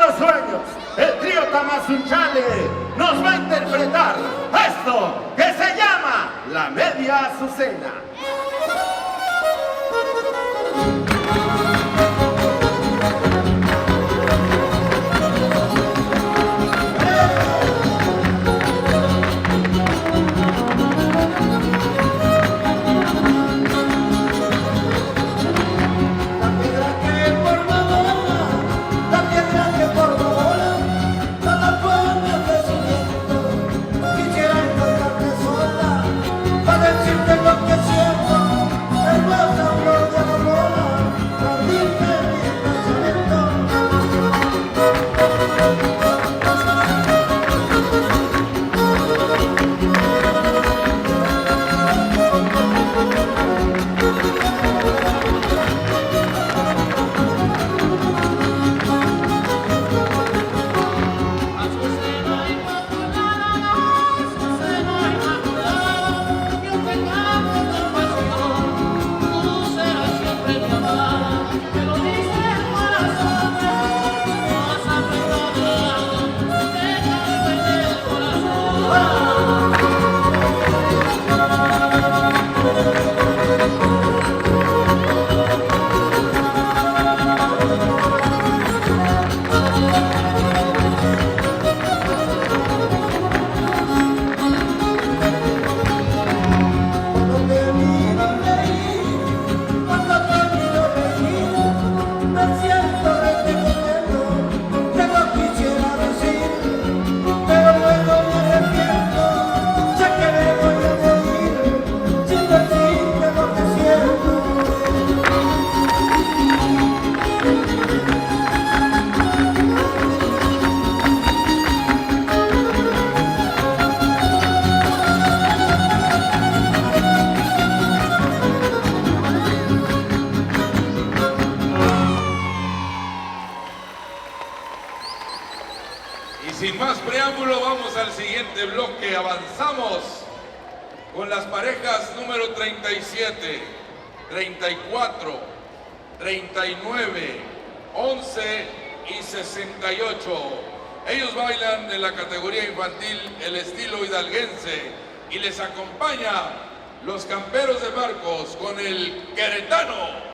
los sueños, el trío Tamazunchale nos va a interpretar esto que se llama La Media Azucena. Y sin más preámbulo, vamos al siguiente bloque. Avanzamos con las parejas número 37, 34, 39, 11 y 68. Ellos bailan en la categoría infantil el estilo hidalguense y les acompaña los Camperos de Marcos con el Queretano.